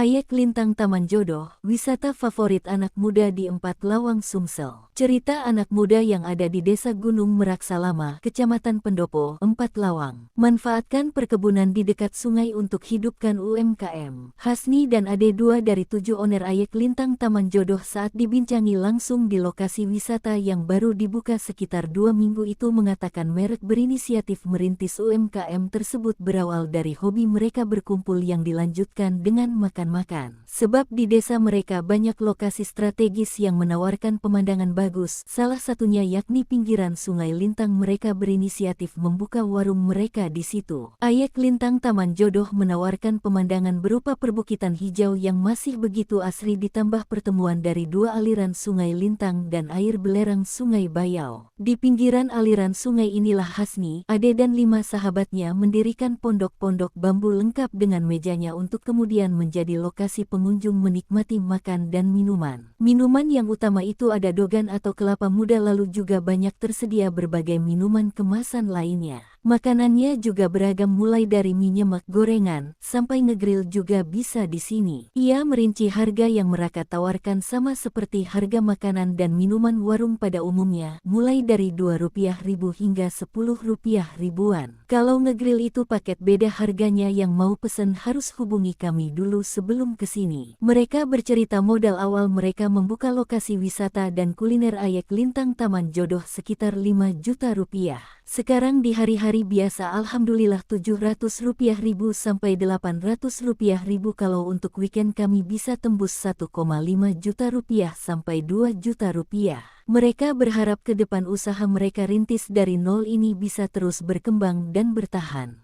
Ayek Lintang Taman Jodoh, wisata favorit anak muda di Empat Lawang Sumsel. Cerita anak muda yang ada di Desa Gunung Meraksalama, Kecamatan Pendopo, Empat Lawang. Manfaatkan perkebunan di dekat sungai untuk hidupkan UMKM. Hasni dan Ade, 2 dari 7 owner Ayek Lintang Taman Jodoh, saat dibincangi langsung di lokasi wisata yang baru dibuka sekitar 2 minggu itu, mengatakan merek berinisiatif merintis UMKM tersebut berawal dari hobi mereka berkumpul yang dilanjutkan dengan makan. Sebab di desa mereka banyak lokasi strategis yang menawarkan pemandangan bagus, salah satunya yakni pinggiran Sungai Lintang. Mereka berinisiatif membuka warung mereka di situ. Ayek Lintang Taman Jodoh menawarkan pemandangan berupa perbukitan hijau yang masih begitu asri, ditambah pertemuan dari 2 aliran Sungai Lintang dan air belerang Sungai Bayau. Di pinggiran aliran sungai inilah Hasni, Ade dan 5 sahabatnya mendirikan pondok-pondok bambu lengkap dengan mejanya untuk kemudian menjadi lokasi pengunjung menikmati makan dan minuman. Minuman yang utama itu ada dogan atau kelapa muda, lalu juga banyak tersedia berbagai minuman kemasan lainnya. Makanannya juga beragam, mulai dari mie nyemek, gorengan, sampai ngegrill juga bisa di sini. Ia merinci harga yang mereka tawarkan sama seperti harga makanan dan minuman warung pada umumnya, mulai dari Rp2.000 hingga Rp10.000-an. Kalau ngegrill itu paket beda harganya, yang mau pesen harus hubungi kami dulu sebelum kesini. Mereka bercerita modal awal mereka membuka lokasi wisata dan kuliner Ayek Lintang Taman Jodoh sekitar Rp5 juta. Sekarang di hari-hari biasa alhamdulillah Rp700.000 sampai Rp800.000. Kalau untuk weekend kami bisa tembus Rp1,5 juta sampai Rp2 juta. Mereka berharap ke depan usaha mereka rintis dari nol ini bisa terus berkembang dan bertahan.